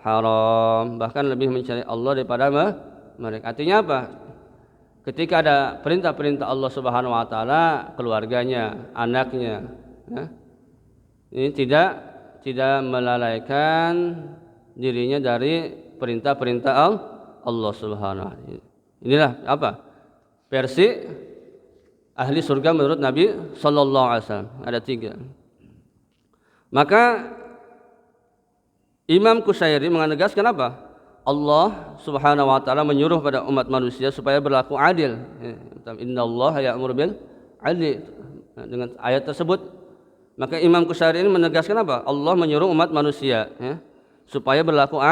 haram, bahkan lebih mencari Allah daripada mereka. Artinya apa? Ketika ada perintah-perintah Allah Subhanahu wa taala, keluarganya, anaknya, ya, ini tidak melalaikan dirinya dari perintah-perintah Allah Subhanahu wa taala. Inilah apa? Versi ahli surga menurut Nabi sallallahu alaihi wasallam. Ada 3. Maka Imam Qushairi menegaskan apa? Allah Subhanahu wa taala menyuruh pada umat manusia supaya berlaku adil. Innallaha ya'muru bil adli. Dengan ayat tersebut, maka Imam Qushairi ini menegaskan apa? Allah menyuruh umat manusia, ya, supaya berlaku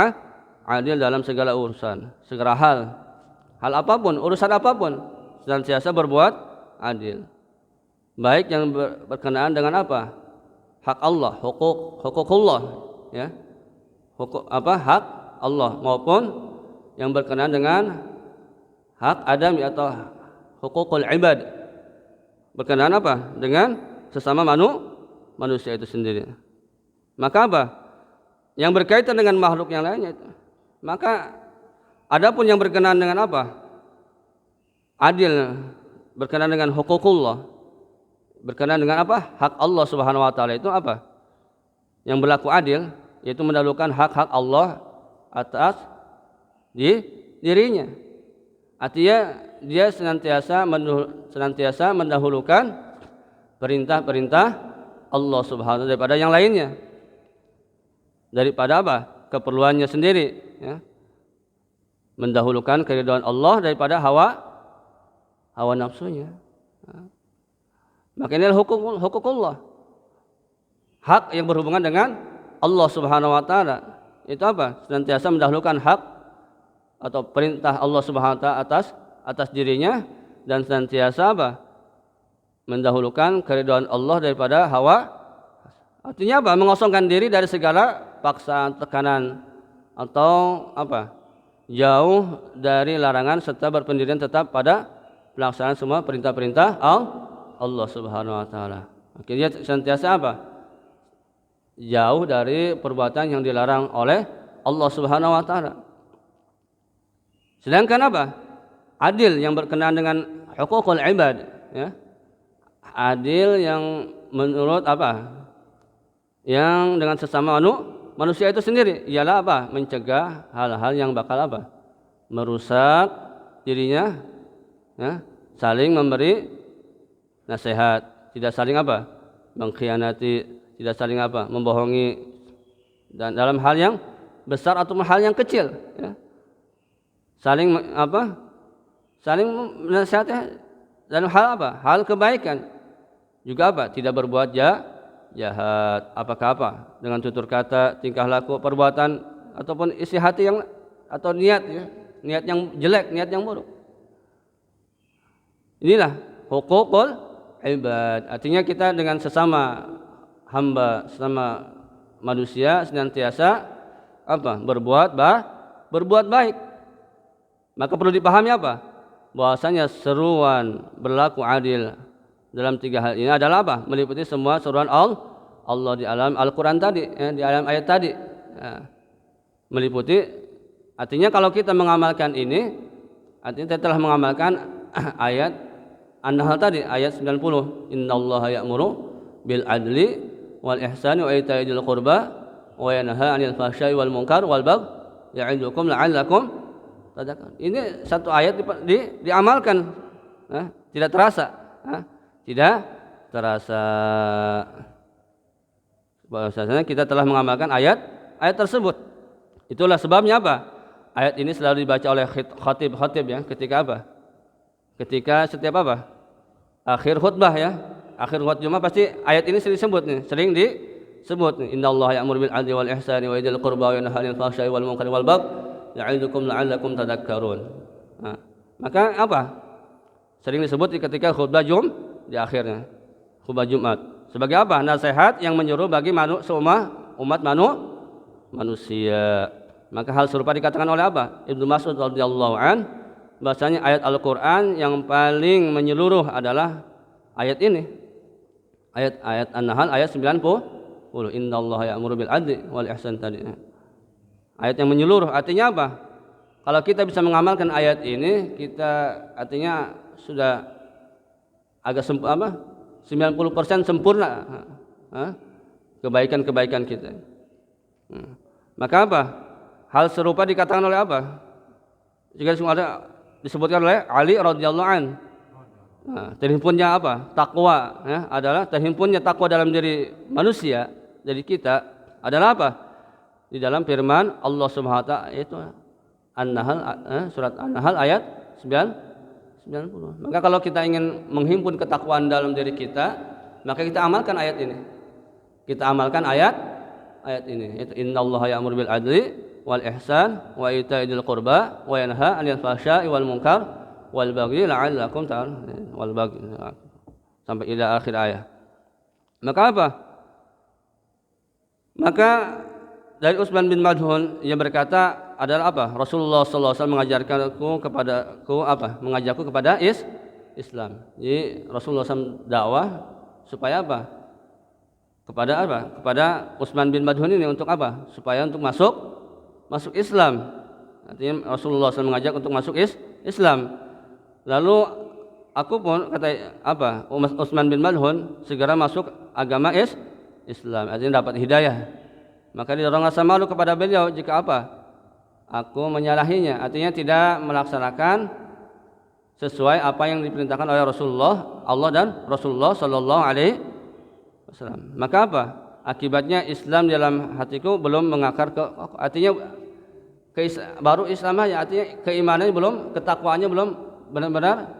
adil dalam segala urusan, segala hal apapun, urusan apapun, senantiasa berbuat adil. Baik yang berkenaan dengan apa? Hak Allah, hukukullah, ya. Hak Allah, maupun yang berkenaan dengan hak adami atau hukukul ibad, berkenaan apa? Dengan sesama manusia itu sendiri. Maka apa? Yang berkaitan dengan makhluk yang lainnya itu. Maka adapun yang berkenaan dengan apa? Adil, berkenaan dengan hukukullah, berkenaan dengan apa? Hak Allah Subhanahu wa taala itu apa? Yang berlaku adil, yaitu mendahulukan hak-hak Allah atas dirinya. Artinya dia senantiasa mendahulukan perintah-perintah Allah Subhanahu wa taala daripada yang lainnya. Daripada apa? Keperluannya sendiri, ya. Mendahulukan keridhaan Allah daripada hawa nafsunya. Maka inilah hukukullah. Hak yang berhubungan dengan Allah Subhanahu wa taala. Itu apa? Senantiasa mendahulukan hak atau perintah Allah Subhanahu wa taala atas dirinya, dan senantiasa apa? Mendahulukan keridhaan Allah daripada hawa. Artinya apa? Mengosongkan diri dari segala paksaan, tekanan, atau apa? Jauh dari larangan serta berpendirian tetap pada pelaksanaan semua perintah-perintah Allah Subhanahu wa taala. Akhirnya senantiasa apa? Jauh dari perbuatan yang dilarang oleh Allah Subhanahu wa taala. Sedangkan apa? Adil yang berkenaan dengan hukukul ibad, ya. Adil yang menurut apa? Yang dengan sesama manusia itu sendiri ialah apa? Mencegah hal-hal yang bakal apa? Merusak dirinya, ya. Saling memberi nasihat, tidak saling apa? Mengkhianati, tidak saling apa? Membohongi, dan dalam hal yang besar atau hal yang kecil, ya. Saling apa? Saling menasihati dalam hal apa? Hal kebaikan. Juga apa? Tidak berbuat jahat. Apakah apa? Dengan tutur kata, tingkah laku, perbuatan, ataupun isi hati yang atau niat, ya. Niat yang jelek, niat yang buruk. Inilah hukukul ibad. Artinya kita dengan sesama hamba, sesama manusia senantiasa apa? Berbuat baik. Maka perlu dipahami apa? Bahwasanya seruan berlaku adil dalam 3 hal ini adalah apa? Meliputi semua seruan Allah di alam Al-Quran tadi, ya, di alam ayat tadi, ya. Meliputi, artinya kalau kita mengamalkan ini, artinya kita telah mengamalkan ayat An-Nahl tadi, ayat 90. Innallaha ya'muru bil adli wal ihsani wa ita'i dzil qurba wa yanha 'anil fahsya'i wal munkar wal baghi ya'idukum la'allakum tadhakkarun. Ini satu ayat diamalkan, tidak terasa, tidak terasa. Bahwasanya kita telah mengamalkan ayat tersebut. Itulah sebabnya apa? Ayat ini selalu dibaca oleh khatib, ya, ketika apa? Ketika setiap apa? Akhir khutbah, ya. Akhir khutbah Jumat pasti ayat ini sering disebut. Innallaha ya'muru bil 'adli wal ihsani wa dzil qurba wa yanha 'anil fahsya'i wal munkari wal baghi ya'idukum la'allakum tadhakkarun. Maka apa? Sering disebut ketika khutbah di akhirnya. Khutbah Jumat. Sebagai apa? Nasihat yang menyuruh bagi umat manusia. Maka hal serupa dikatakan oleh apa? Ibnu Mas'ud radhiyallahu an, bahasanya ayat Al-Quran yang paling menyeluruh adalah ayat ini, ayat An-Nahl ayat 90. Innallaha ya'muru bil 'adli wal ihsan tadi. Ayat yang menyeluruh. Artinya apa? Kalau kita bisa mengamalkan ayat ini, kita artinya sudah agak 90% sempurna kebaikan-kebaikan kita. Maka apa? Hal serupa dikatakan oleh apa? Jika ada disebutkan oleh Ali radhiyallahu an. Terhimpunnya apa? Takwa adalah terhimpunnya takwa dalam diri manusia, dari kita adalah apa? Di dalam firman Allah Subhanahu wa taala itu An-Nahl, surat An-Nahl ayat 90. Maka kalau kita ingin menghimpun ketakwaan dalam diri kita, maka kita amalkan ayat ini. Kita amalkan ayat ini. Itu innallaha ya'muru bil adli wal ihsan wa ita'idil qurba wa yanha 'anil fahsya'i wal munkar wal baghi la'allakum ta'lamun. Wal baghi sampai ila akhir ayat. Maka apa? Maka dari Utsman bin Mad'un yang berkata adalah apa? Rasulullah sallallahu alaihi wasallam mengajarku kepada Islam. Jadi Rasulullah SAW dakwah supaya apa? Kepada Utsman bin Mad'un ini untuk apa? Supaya untuk masuk Islam. Artinya Rasulullah SAW mengajak untuk masuk Islam. Lalu aku pun kata Utsman bin Mad'un segera masuk agama Islam. Artinya dapat hidayah. Maka didorong rasa malu kepada beliau jika aku menyalahinya, artinya tidak melaksanakan sesuai apa yang diperintahkan oleh Rasulullah, Allah dan Rasulullah sallallahu alaihi wasallam. Maka akibatnya Islam dalam hatiku belum mengakar artinya baru Islam aja, artinya keimanannya belum, ketakwaannya belum benar-benar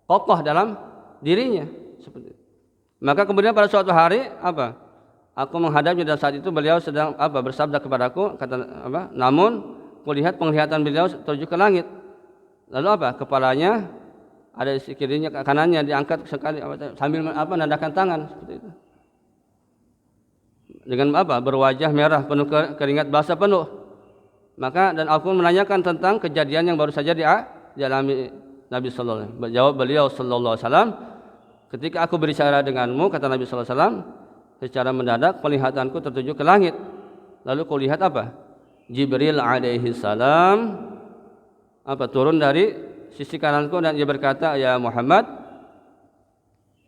kokoh dalam dirinya seperti itu. Maka kemudian pada suatu hari aku menghadapnya dan saat itu beliau sedang bersabda kepadaku, namun kulihat penglihatan beliau tertuju ke langit. Lalu kepalanya ada di kirinya, kanannya diangkat sekali sambil menandakan tangan seperti itu. Dengan berwajah merah penuh keringat basah penuh. Maka dan aku menanyakan tentang kejadian yang baru saja dialami Nabi sallallahu alaihi wasallam. Jawab beliau sallallahu alaihi wasallam, ketika aku berbicara denganmu, kata Nabi sallallahu alaihi wasallam, secara mendadak penglihatanku tertuju ke langit. Lalu kulihat Jibril alaihi salam turun dari sisi kananku dan dia berkata, ya Muhammad.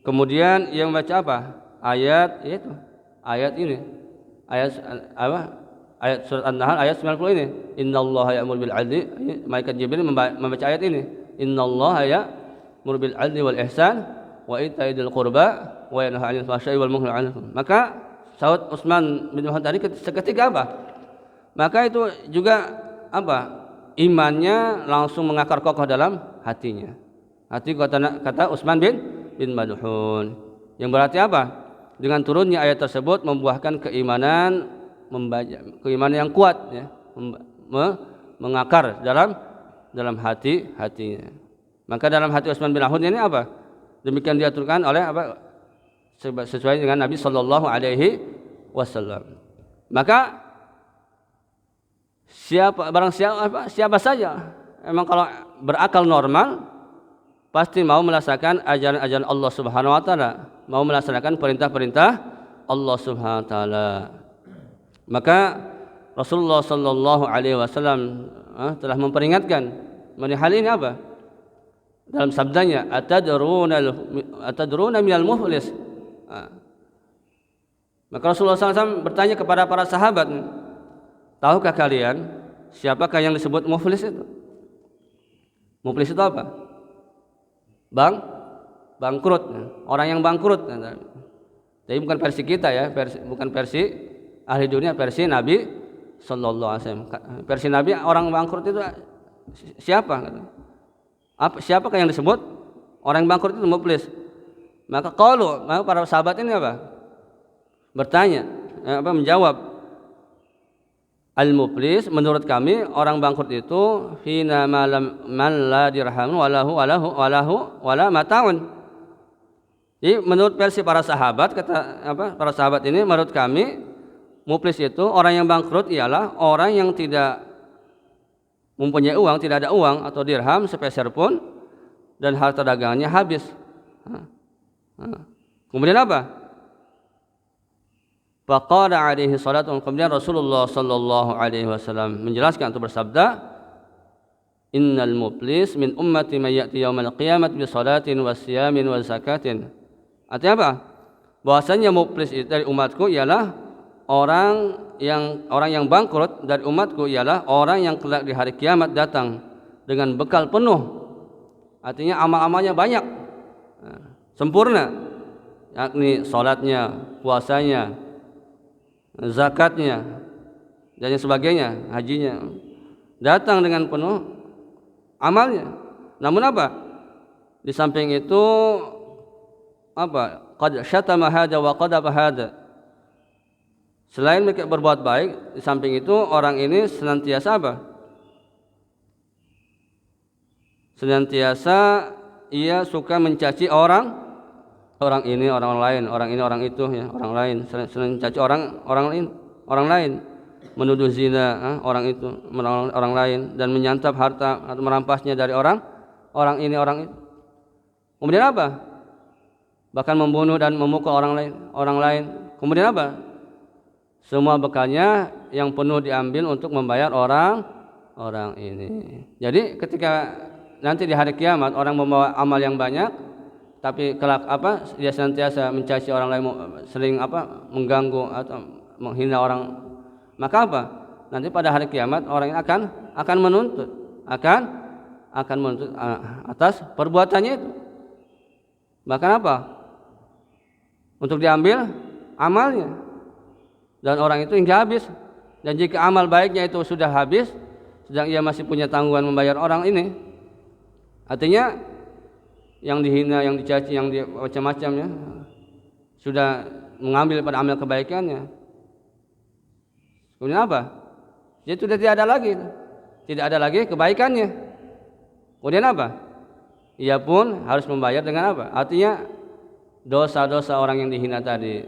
Kemudian ia membaca ayat ini. Ayat surat An-Nahl ayat 90 ini. Innallaha ya'muru bil 'adli. Malaikat Jibril membaca ayat ini. Innallaha ya'muru bil 'adli wal ihsan wa ita'idil qurba wa yanha 'anil fahsya'i wal munkar. Maka sahut Utsman bin Mad'un tadi seketika maka itu juga imannya langsung mengakar kokoh dalam hatinya. Kata Utsman bin Mad'un. Yang berarti dengan turunnya ayat tersebut membuahkan keimanan yang kuat ya, mengakar dalam hatinya. Maka dalam hati Utsman bin Affan ini demikian diaturkan oleh sesuai dengan Nabi sallallahu alaihi wasallam. Maka siapa saja memang kalau berakal normal pasti mau melaksanakan ajaran-ajaran Allah Subhanahu wa taala, mau melaksanakan perintah-perintah Allah Subhanahu wa taala. Maka Rasulullah sallallahu alaihi wasallam telah memperingatkan mengenai hal ini dalam sabdanya, atadruna minal muflis. Maka Rasulullah SAW bertanya kepada para sahabat, tahukah kalian siapakah yang disebut muflis itu? Muflis itu bangkrut, orang yang bangkrut. Jadi bukan versi kita ya, bukan versi ahli dunia, versi Nabi sallallahu alaihi wasallam. Versi Nabi orang bangkrut itu siapa? Siapakah yang disebut orang yang bangkrut itu muflis? Maka para sahabat ini bertanya, menjawab, al-muflis menurut kami orang bangkrut itu hina man la dirhamun wala mata'un. Jadi menurut versi para sahabat, para sahabat ini menurut kami muflis itu orang yang bangkrut ialah orang yang tidak mempunyai uang, tidak ada uang atau dirham sepeser pun dan harta dagangannya habis. Kemudian Faqala alaihi salatu, kemudian Rasulullah sallallahu alaihi wasallam menjelaskan atau bersabda, innal muflis min ummati may ya'ti yaumal qiyamati bi salatin wa siyamin wa zakatin. Artinya apa? Bahwasanya muflis dari umatku ialah orang yang bangkrut dari umatku ialah orang yang kelak di hari kiamat datang dengan bekal penuh. Artinya amal-amalnya banyak, sempurna, yakni salatnya, puasanya, zakatnya dan sebagainya, hajinya, datang dengan penuh amalnya. Namun apa? Di samping itu apa? Qad syatama hada wa qadaba hada. Selain mereka berbuat baik, di samping itu orang ini senantiasa apa? Senantiasa ia suka mencaci orang ini, orang lain, orang ini, orang itu, ya, orang lain, sering caci orang lain, menuduh zina orang itu, orang lain, dan menyantap harta atau merampasnya dari orang ini, orang itu. Kemudian apa? Bahkan membunuh dan memukul orang lain. Kemudian apa? Semua bekalnya yang penuh diambil untuk membayar orang ini. Jadi ketika nanti di hari kiamat orang membawa amal yang banyak, tapi kelak apa? Dia senantiasa mencaci orang lain, sering apa? Mengganggu atau menghina orang. Maka apa? Nanti pada hari kiamat orang ini akan menuntut, akan menuntut atas perbuatannya itu. Bahkan apa? Untuk diambil amalnya. Dan orang itu hingga habis. Dan jika amal baiknya itu sudah habis, sedang ia masih punya tanggungan membayar orang ini, artinya yang dihina, yang dicaci, yang macam-macamnya sudah mengambil pada amal kebaikannya. Kemudian apa? Dia sudah tidak ada lagi kebaikannya. Kemudian apa? Ia pun harus membayar dengan apa? Artinya dosa-dosa orang yang dihina tadi,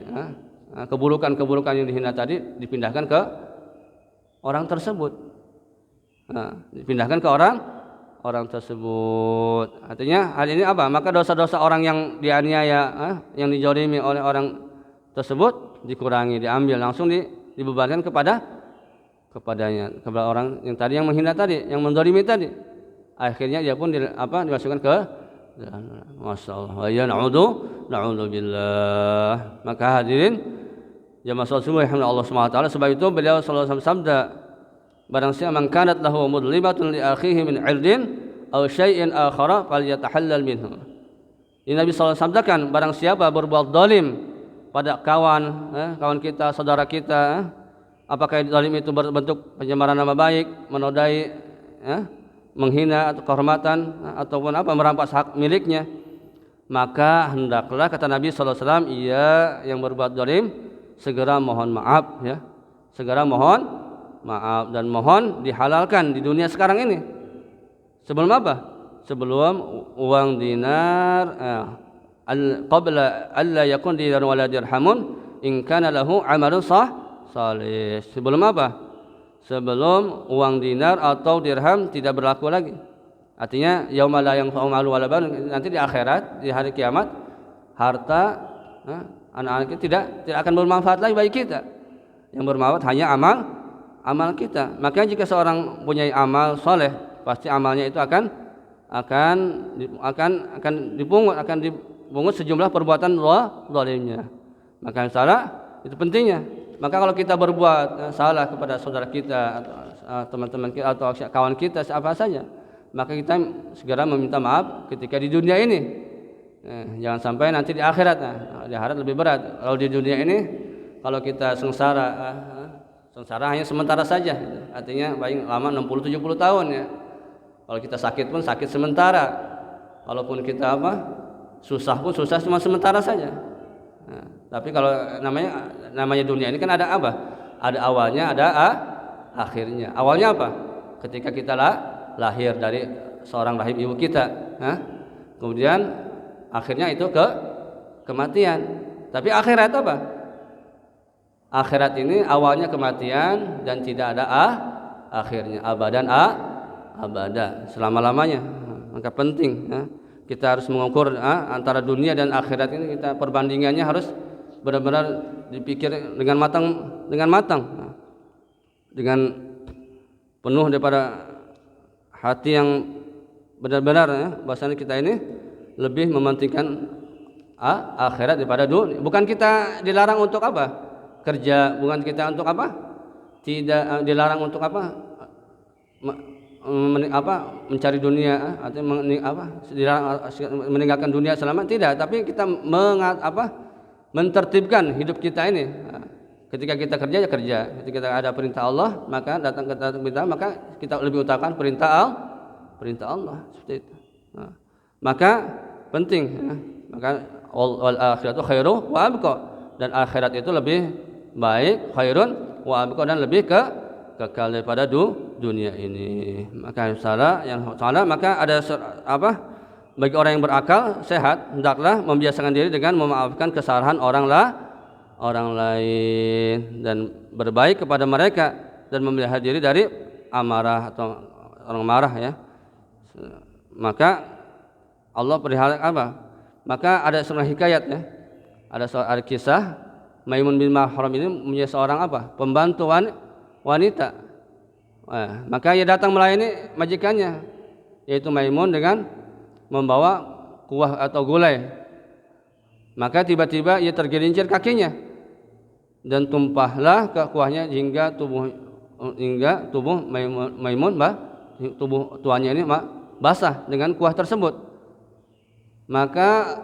keburukan-keburukan yang dihina tadi dipindahkan ke orang tersebut. Dipindahkan ke orang tersebut. Artinya hal ini apa? Maka dosa-dosa orang yang dianiaya, yang dijolimi oleh orang tersebut dikurangi, diambil, langsung dibebankan kepadanya, kepada orang yang tadi yang menghina tadi, yang menzalimi tadi. Akhirnya dia pun dimasukkan ke masyaallah. Wa ya na'udzu billah. Maka hadirin jamaah salat subuh yang Allah Subhanahu wa taala, sebab itu beliau sallallahu alaihi wasallam sabda, barang siapa man kanat lahu mudlimatun li akhihi min 'irdin aw syai'in akhara falyatahallal minhu. Ini Nabi sallallahu alaihi wasallam sabdakan, barang siapa berbuat zalim pada kawan kita, saudara kita, apakah zalim itu berbentuk pencemaran nama baik, menodai, menghina atau kehormatan, ataupun merampas hak miliknya, maka hendaklah, kata Nabi sallallahu alaihi wasallam, ia yang berbuat zalim segera mohon maaf, segera mohon maaf dan mohon dihalalkan di dunia sekarang ini. Sebelum apa? Sebelum uang dinar, qabla alla yakun dinar wala dirhamun in kana lahu amalun salih. Sebelum apa? Sebelum uang dinar atau dirham tidak berlaku lagi. Artinya yauma la yanfa'u malu wala banun, nanti di akhirat, di hari kiamat, harta anak-anak kita tidak akan bermanfaat lagi bagi kita. Yang bermanfaat hanya amal kita. Makanya jika seorang punya amal soleh, pasti amalnya itu akan dipungut sejumlah perbuatan zalimnya. Maka salah itu pentingnya. Maka kalau kita berbuat salah kepada saudara kita atau teman-teman kita atau kawan kita apa saja, maka kita segera meminta maaf ketika di dunia ini. Jangan sampai nanti di akhirat. Di akhirat lebih berat. Kalau di dunia ini, kalau kita sengsara hanya sementara saja. Artinya paling lama 60-70 tahun ya. Kalau kita sakit pun sakit sementara. Kalaupun kita susah pun susah cuma sementara saja. Tapi kalau namanya dunia ini kan ada apa? Ada awalnya, ada akhirnya. Awalnya apa? Ketika kita lahir dari seorang rahim ibu kita. Kemudian akhirnya itu kematian. Tapi akhirat apa? Akhirat ini awalnya kematian dan tidak ada akhirnya, abadan abada, selama-lamanya. Maka penting kita harus mengukur antara dunia dan akhirat ini, kita perbandingannya harus benar-benar dipikir dengan matang, nah, dengan penuh daripada hati yang benar-benar ya. Bahasanya kita ini lebih mementingkan akhirat daripada dunia. Bukan kita dilarang untuk apa? Kerja, bukan kita untuk apa? Tidak dilarang untuk apa? Mencari dunia atau meninggalkan dunia selama tidak, tapi kita mentertibkan hidup kita ini. Ketika kita kerja ya kerja, ketika kita ada perintah Allah maka datang ke perintah, maka kita lebih utamakan perintah Allah seperti itu. Maka penting ya. Maka wal akhiratu khairu wa abqa, dan akhirat itu lebih baik, khairun wa abqa, dan lebih kekal daripada dunia ini. Maka maka ada bagi orang yang berakal sehat hendaklah membiasakan diri dengan memaafkan kesalahan orang lain dan berbaik kepada mereka dan memelihara diri dari amarah atau orang marah ya. Maka Allah perihal apa? Maka ada sebuah hikayat ya. Ada kisah Maimun bin Mahram ini punya seorang pembantu wanita. Maka ia datang melayani majikannya, yaitu Maimun, dengan membawa kuah atau gulai. Maka tiba-tiba ia tergelincir kakinya dan tumpahlah ke kuahnya hingga tubuh Maimun tubuh tuannya ini basah dengan kuah tersebut. Maka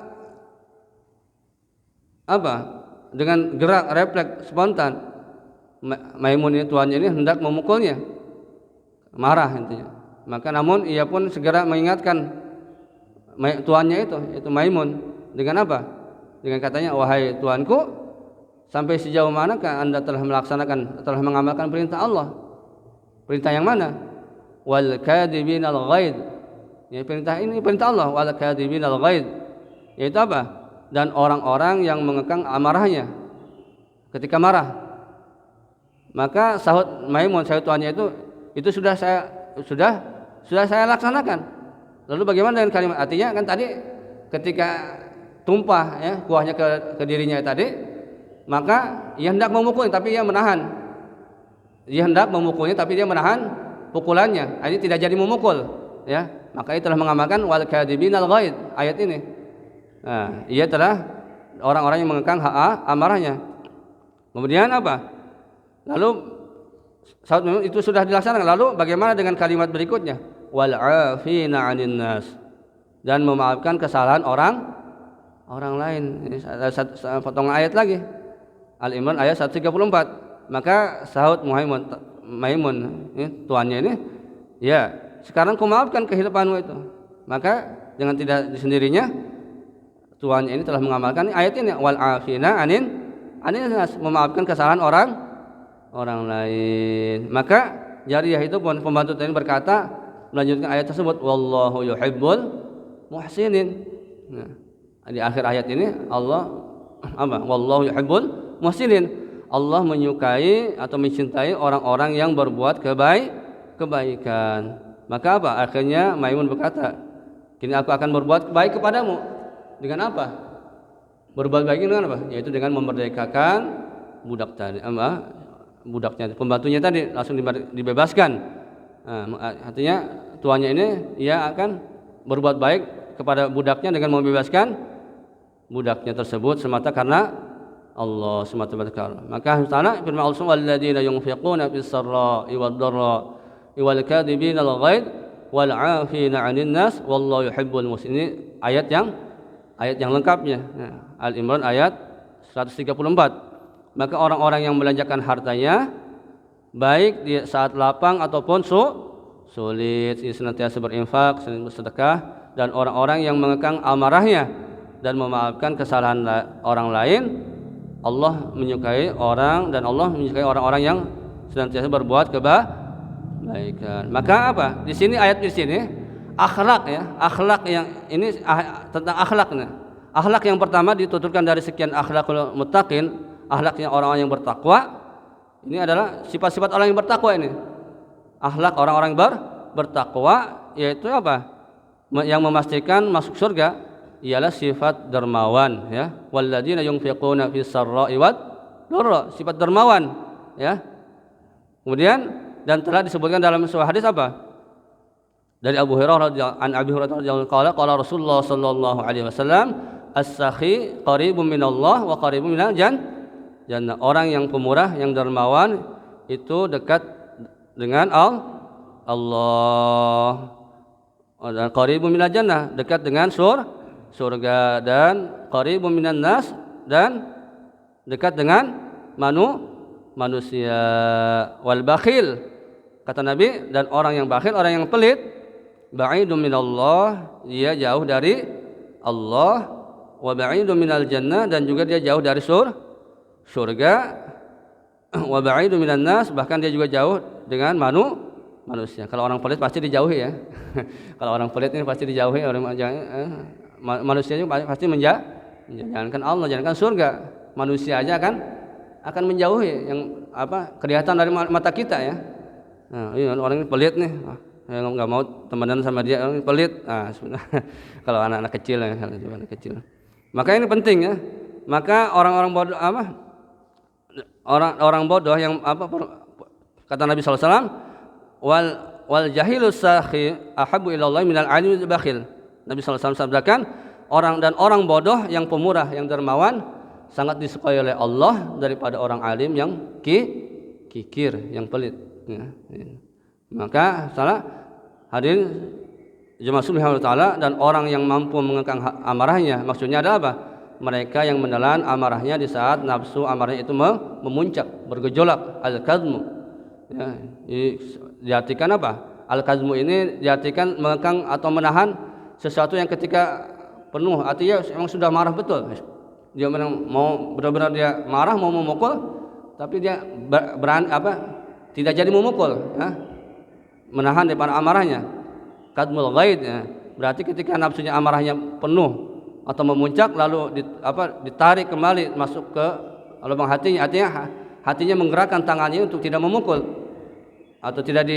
dengan gerak refleks spontan Maimun ini tuannya ini hendak memukulnya, marah intinya. Maka namun ia pun segera mengingatkan tuannya itu Maimun dengan dengan katanya, wahai tuanku, sampai sejauh manakah anda telah mengamalkan perintah Allah? Perintah yang mana? Wal kadhibinal ghaid. Ya, perintah ini perintah Allah, wal kadhibinal ghaid. Yaitu dan orang-orang yang mengekang amarahnya ketika marah. Maka sahut Maimun, sahut tuannya itu sudah saya laksanakan. Lalu bagaimana dengan kalimat? Artinya kan tadi ketika tumpah ya kuahnya ke dirinya tadi, maka ia hendak memukulnya tapi ia menahan. Dia hendak memukulnya tapi dia menahan pukulannya. Ini tidak jadi memukul ya. Maka ia telah mengamalkan wal kadhibinal ghaid, ayat ini. Nah, ia telah orang-orang yang mengekang amarahnya. Kemudian lalu saat itu sudah dilaksanakan. Lalu bagaimana dengan kalimat berikutnya? Wal 'afina 'anil nas, dan memaafkan kesalahan orang lain. Ini ada satu potongan ayat lagi. Al-Imran ayat 134. Maka sahut Maimun tuannya ini, ya, sekarang kau maafkan kehidupanmu itu. Maka dengan tidak sendirinya tuannya ini telah mengamalkan ayat ini, wal 'afina 'anil nas, memaafkan kesalahan orang lain. Maka Jariyah itu pembantu tadi berkata, melanjutkan ayat tersebut, wallahu yuhibbul muhsinin. Nah, di akhir ayat ini Allah wallahu yuhibbul muhsinin. Allah menyukai atau mencintai orang-orang yang berbuat kebaikan. Maka akhirnya Maimun berkata, kini aku akan berbuat baik kepadamu. Dengan berbuat baik dengan yaitu dengan memerdekakan budak tadi, budaknya, pembantunya tadi langsung dibebaskan. Artinya tuannya ini ia akan berbuat baik kepada budaknya dengan membebaskan budaknya tersebut semata karena Allah semata-mata. Maka Allah firman Allah, walladzina yunfiquna fis sarra'i wad dharra'i wal kadhibinal ghaid wal 'afina 'anil nas wallahu yuhibbul muhsinin. Ayat yang lengkapnya. Al-Imran ayat 134. Maka orang-orang yang membelanjakan hartanya baik di saat lapang ataupun sulit, senantiasa berinfak, bersedekah, dan orang-orang yang mengekang amarahnya dan memaafkan kesalahan orang lain, Allah menyukai dan Allah menyukai orang-orang yang senantiasa berbuat kebaikan. Maka di sini ayat di sini akhlak ya, akhlak yang ini tentang akhlaknya. Akhlak yang pertama dituturkan dari sekian akhlakul muttaqin, akhlaknya orang-orang yang bertakwa. Ini adalah sifat-sifat orang yang bertakwa ini. Akhlak orang-orang bertakwa yaitu yang memastikan masuk surga ialah sifat dermawan ya. Walladzina yunfiquna fis sarra'i wad dharra, sifat dermawan ya. Kemudian dan telah disebutkan dalam sebuah hadis apa? Dari Abu Hurairah radhiyallahu anhu qala Rasulullah sallallahu alaihi wasallam as-sakhi qaribun minallah wa qaribun minal jannah. Orang yang pemurah, yang dermawan itu dekat dengan Allah. Dan qaribun minal jannah, dekat dengan surga, dan qaribun minan nas, dan dekat dengan manusia. Wal bakhil, kata Nabi, dan orang yang bakhil, orang yang pelit, ba'idun minallah, dia jauh dari Allah, wa ba'idun minal jannah, dan juga dia jauh dari surga, wa ba'idun minan nas, bahkan dia juga jauh dengan manusia. Kalau orang pelit pasti dijauhi ya. Kalau orang pelit ini pasti dijauhi, orang manusia juga pasti jangankan Allah, jangankan surga, manusia aja akan menjauhi yang kelihatan dari mata kita ya. Nah, ini orang ini pelit nih. Yang nggak mau temenan sama dia, orang pelit. Nah, kalau anak-anak kecil ya, anak kecil. Maka ini penting ya. Maka orang-orang bodoh orang bodoh yang kata Nabi sallallahu alaihi wasallam, wal jahilu sakhi ahabbu ila Allah minal alim bakhil. Nabi sallallahu alaihi wasallam sabdakan, orang bodoh yang pemurah, yang dermawan sangat disukai oleh Allah daripada orang alim yang kikir, yang pelit ya. Maka hadirin jemaah subhanahu wa ta'ala, dan orang yang mampu mengekang amarahnya, maksudnya adalah apa? Mereka yang menelan amarahnya di saat nafsu amarahnya itu memuncak, bergejolak, al-kazmu ya, diartikan apa? Al-kazmu ini diartikan mengekang atau menahan sesuatu yang ketika penuh, artinya memang sudah marah betul, dia memang mau benar-benar dia marah, mau memukul, tapi dia tidak jadi memukul ya, menahan daripada amarahnya, kadmul ghaid ya. Berarti ketika nafsunya amarahnya penuh atau memuncak, lalu ditarik kembali masuk ke lubang hatinya, artinya hatinya menggerakkan tangannya untuk tidak memukul atau tidak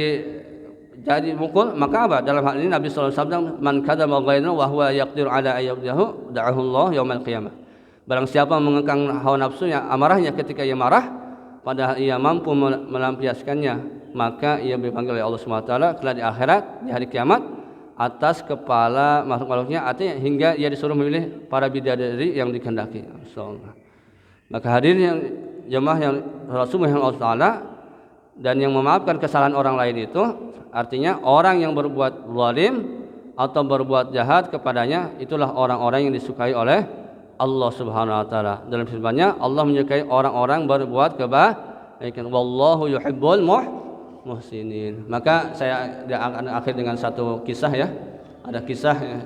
jadi mukul, maka apa? Dalam hal ini Nabi sallallahu alaihi wasallam, man kadzaba ghairan wa huwa yaqdiru ala ayyadahu da'ahu Allah yaumil qiyamah. Barang siapa mengekang hawa nafsunya, amarahnya ketika ia marah, padahal ia mampu melampiaskannya, maka ia dipanggil oleh Allah SWT kelak di akhirat, di hari kiamat, atas kepala makhluk-makhluknya, artinya hingga ia disuruh memilih para bidadari yang dikehendaki. Maka hadirin yang jemaah yang Rasulullah Allah dan yang memaafkan kesalahan orang lain itu, artinya orang yang berbuat zalim atau berbuat jahat kepadanya, itulah orang-orang yang disukai oleh Allah Subhanahu wa taala. Dalam firman-Nya, Allah menyukai orang-orang berbuat kebaikan. Wallahu yuhibbul muhsinin. Maka saya akan akhir dengan satu kisah ya. Ada kisah ya,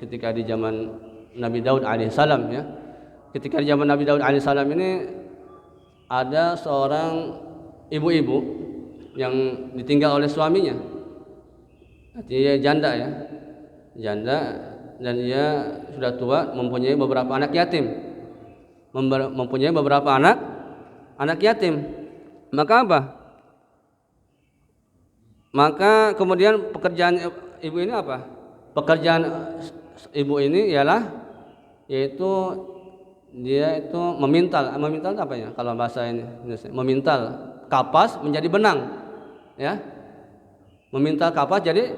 ketika di zaman Nabi Daud alaihissalam ya. Ketika di zaman Nabi Daud alaihissalam ini ada seorang ibu-ibu yang ditinggal oleh suaminya. Artinya janda ya. Janda, dan dia sudah tua, mempunyai beberapa anak yatim. Mempunyai beberapa anak yatim. Maka apa? Maka kemudian pekerjaan ibu ini apa? Pekerjaan ibu ini ialah yaitu dia itu memintal apa ya kalau bahasa ini? Memintal kapas menjadi benang. Ya. Memintal kapas jadi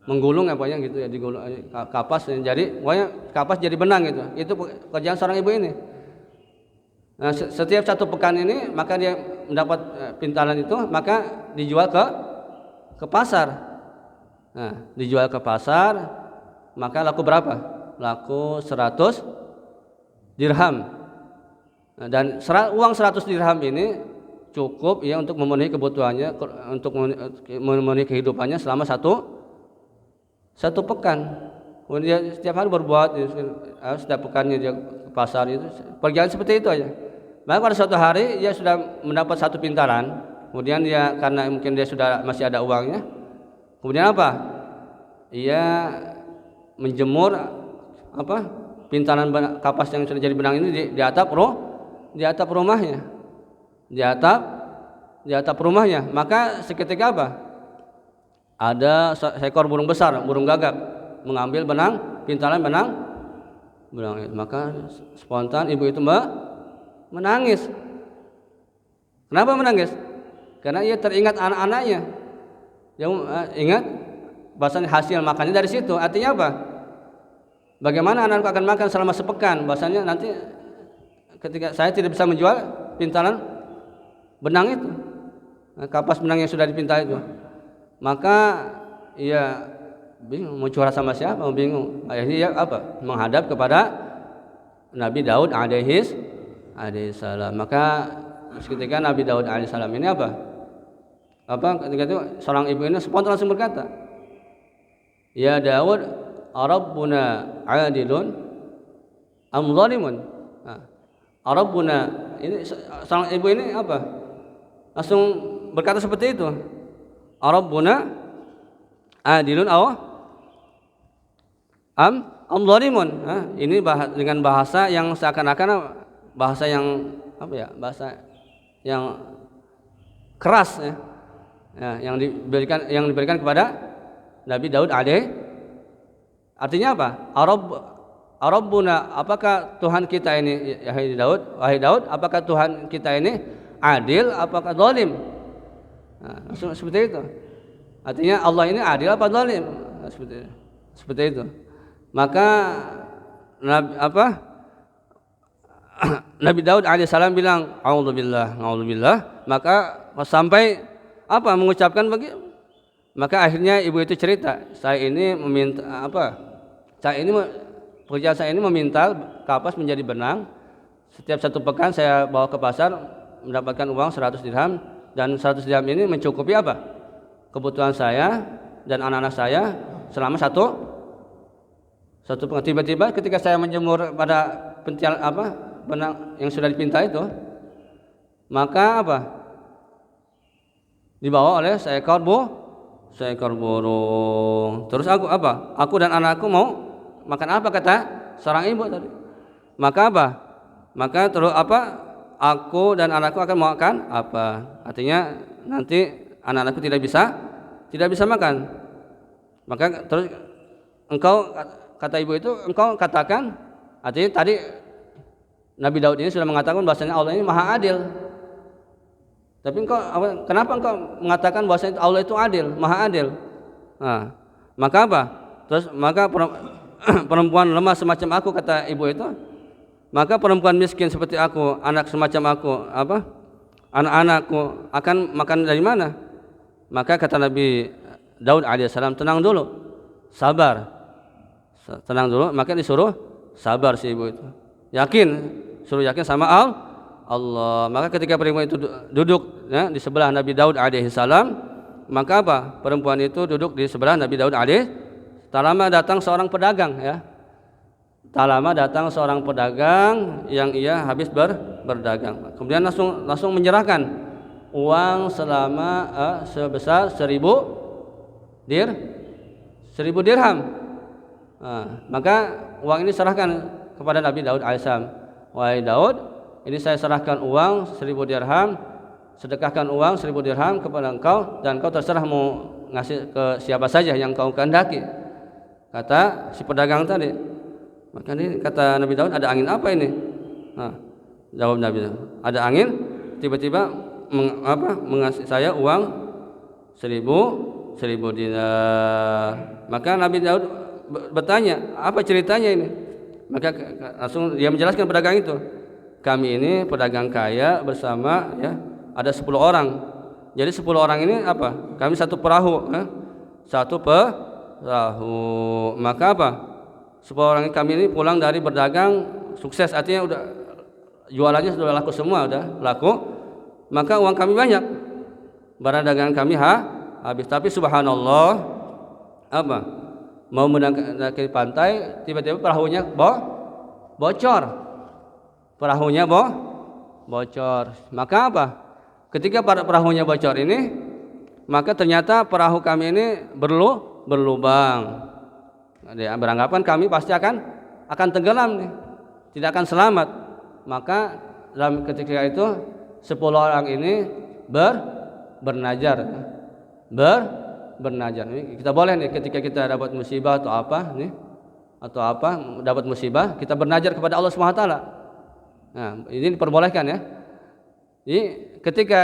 menggulung apa ya gitu ya, digulung kapas jadi pokoknya kapas jadi benang gitu. Itu pekerjaan seorang ibu ini. Nah, setiap satu pekan ini maka dia mendapat pintalan itu, maka dijual ke pasar. Nah, dijual ke pasar, maka laku berapa? Laku 100 dirham. Nah, dan uang 100 dirham ini cukup ya untuk memenuhi kebutuhannya, untuk memenuhi kehidupannya selama satu pekan. Kemudian setiap hari berbuat, setiap pekannya dia ke pasar itu, perjalanan seperti itu aja. Maka pada suatu hari dia sudah mendapat satu pintalan. Kemudian dia karena mungkin dia masih ada uangnya. Kemudian apa? Ia menjemur pintalan kapas yang sudah jadi benang ini di atap rumahnya. Di atap rumahnya. Maka seketika apa? Ada seekor burung besar, burung gagak mengambil pintalan benang itu. Maka spontan ibu itu menangis. Kenapa menangis? Karena ia teringat anak-anaknya. Dia ingat bahasanya hasil makannya dari situ. Artinya apa? Bagaimana anak-anakku akan makan selama sepekan? Bahasanya nanti ketika saya tidak bisa menjual pintalan benang itu, kapas benang yang sudah dipintal itu, maka ia bingung mau curhat sama siapa, bingung. Akhirnya dia menghadap kepada Nabi Daud alaihi salam. Maka ketika Nabi Daud alaihi salam ini ketika itu seorang ibu ini spontan langsung berkata, ya Daud, Rabbuna adilun am zalimun. Rabbuna, ini seorang ibu ini langsung berkata seperti itu. Rabbuna adilun am zalimun. Ini dengan bahasa yang seakan-akan bahasa yang bahasa yang keras ya. Yang diberikan kepada Nabi Daud artinya apa? Rabbuna, apakah Tuhan kita ini, wahai Daud, apakah Tuhan kita ini adil, apakah zalim? Seperti itu. Artinya Allah ini adil apa zalim? Seperti itu. Maka Nabi Daud alaihissalam bilang a'udzubillah. Maka sampai mengucapkan maka akhirnya ibu itu cerita, pekerjaan saya ini memintal kapas menjadi benang. Setiap satu pekan saya bawa ke pasar mendapatkan uang 100 dirham, dan 100 dirham ini mencukupi kebutuhan saya dan anak-anak saya selama satu pekan. Tiba-tiba ketika saya menjemur pada benang yang sudah dipintal itu, maka dibawa oleh seekor burung. Terus aku dan anakku mau makan apa, kata seorang ibu tadi. Maka terus aku dan anakku akan makan apa? Artinya nanti anak-anakku tidak bisa makan. Maka terus engkau, kata ibu itu, engkau katakan, artinya tadi Nabi Daud ini sudah mengatakan bahwasanya Allah ini maha adil. Tapi kenapa engkau mengatakan bahwasanya Allah itu adil, maha adil? Maka maka perempuan lemah semacam aku, kata ibu itu, maka perempuan miskin seperti aku, anak semacam aku, anak-anakku akan makan dari mana? Maka kata Nabi Daud alaihissalam, tenang dulu, sabar, tenang dulu. Maka disuruh sabar si ibu itu, suruh yakin sama Allah. Maka ketika perempuan itu duduk di sebelah Nabi Daud alaihissalam, maka perempuan itu duduk di sebelah Nabi Daud alaihissalam. Tak lama datang seorang pedagang yang ia habis berdagang. Kemudian langsung menyerahkan uang sebesar 1000 dirham. Maka uang ini serahkan kepada Nabi Daud alaihissalam. Wahai Daud, ini saya serahkan uang 1000 dirham, sedekahkan uang 1000 dirham kepada engkau, dan engkau terserah mau ngasih ke siapa saja yang kau kehendaki. Kata si pedagang tadi. Maka ini kata Nabi Daud, ada angin apa ini? Jawab Nabi Daud, ada angin tiba-tiba mengasih saya uang 1000 dinar. Maka Nabi Daud bertanya, apa ceritanya ini? Maka langsung dia menjelaskan pedagang itu, kami ini pedagang kaya bersama ada 10 orang. Jadi 10 orang ini kami satu perahu, satu perahu. Maka 10 orang kami ini pulang dari berdagang sukses, artinya udah jualannya sudah laku semua, udah laku. Maka uang kami banyak, barang dagangan kami habis. Tapi subhanallah, mau mendaki pantai, tiba-tiba perahunya bocor. Perahunya bocor. Maka ketika perahunya bocor ini, maka ternyata perahu kami ini berlubang. Dia beranggapan kami pasti akan tenggelam nih, tidak akan selamat. Maka dalam ketika itu 10 orang ini bernazar bernajat. Kita boleh nih ketika kita dapat musibah atau apa nih, dapat musibah, kita bernajat kepada Allah Subhanahu wa taala. Nah, ini diperbolehkan ya. Jadi ketika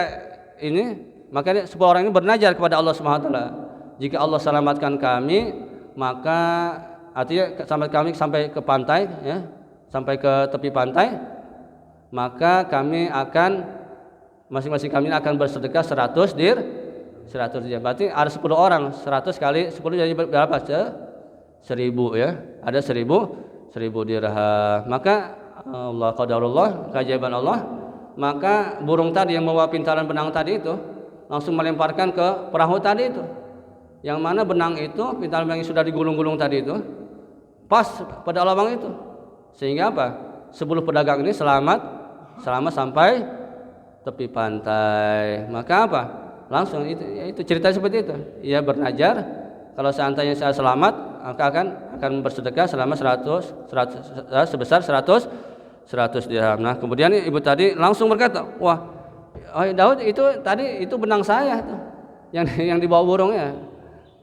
ini makanya sebuah orang ini bernajat kepada Allah Subhanahu wa taala. Jika Allah selamatkan kami, maka artinya kami sampai ke pantai ya, sampai ke tepi pantai, maka kami akan masing-masing kami akan bersedekah 100 dirham. Berarti ada 10 orang, 100 kali 10 jadi berapa? 1000 ya. Ada 1000 dirham. Maka Allah qadarullah, keajaiban Allah, maka burung tadi yang membawa pintalan benang tadi itu langsung melemparkan ke perahu tadi itu. Yang mana benang itu, pintalan benang yang sudah digulung-gulung tadi itu pas pada lubang itu. Sehingga apa? 10 pedagang ini selamat sampai tepi pantai. Maka apa? Langsung itu cerita seperti itu. Ia bernajar, kalau seandainya saya selamat, maka akan bersedekah selama 100 sebesar 100 dirham. Nah, kemudian ibu tadi langsung berkata, "Wah, Daud, itu benang saya tuh. Yang dibawa burungnya."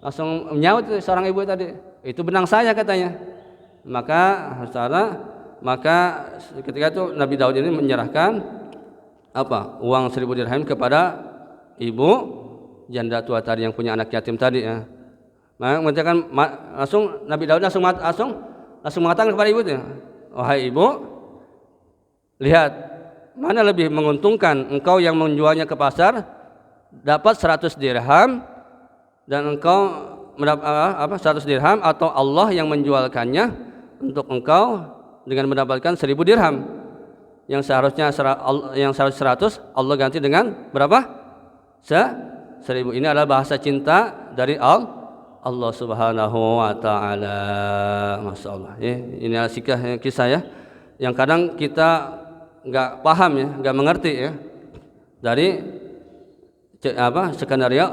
Langsung menyaut seorang ibu tadi, "Itu benang saya," katanya. Maka ketika itu Nabi Daud ini menyerahkan uang 1000 dirham kepada ibu janda tua tadi yang punya anak yatim tadi ya. Maka langsung Nabi Daud langsung mengatakan kepada ibunya, "Wahai ibu, lihat mana lebih menguntungkan, engkau yang menjualnya ke pasar dapat 100 dirham dan engkau mendapat 100 dirham, atau Allah yang menjualkannya untuk engkau dengan mendapatkan 1000 dirham yang seharusnya 100 Allah ganti dengan berapa? 1000. Ini adalah bahasa cinta dari Allah Subhanahu wa taala. Masyaallah. Ini adalah kisah ya, yang kadang kita enggak paham ya, enggak mengerti ya, dari skenario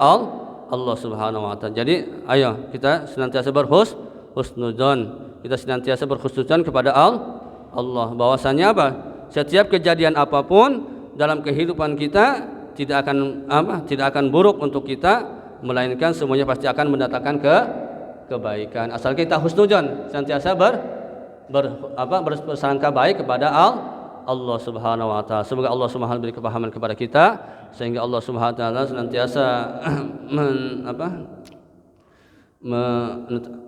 Allah Subhanahu wa taala. Jadi ayo kita senantiasa berhusnudzon. Kita senantiasa berhusnudzon kepada Allah. Bahwasanya setiap kejadian apapun dalam kehidupan kita tidak akan buruk untuk kita, melainkan semuanya pasti akan mendatangkan kebaikan. Asal kita husnudzon, senantiasa bersangka baik kepada Allah Subhanahu wa taala. Semoga Allah Subhanahu beri kepahaman kepada kita sehingga Allah Subhanahu wa taala senantiasa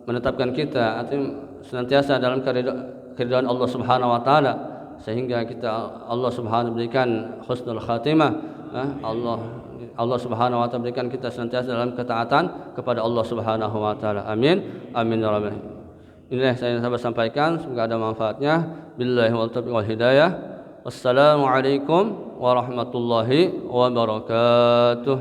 menetapkan kita senantiasa dalam keridhaan Allah Subhanahu wa taala, sehingga Allah Subhanahu berikan husnul khatimah. Allah Subhanahu wa taala berikan kita senantiasa dalam ketaatan kepada Allah Subhanahu wa taala. Amin. Amin ya rabbal alamin. Inilah saya sampaikan, semoga ada manfaatnya. Billahi wal taufiq wal hidayah. Wassalamualaikum warahmatullahi wabarakatuh.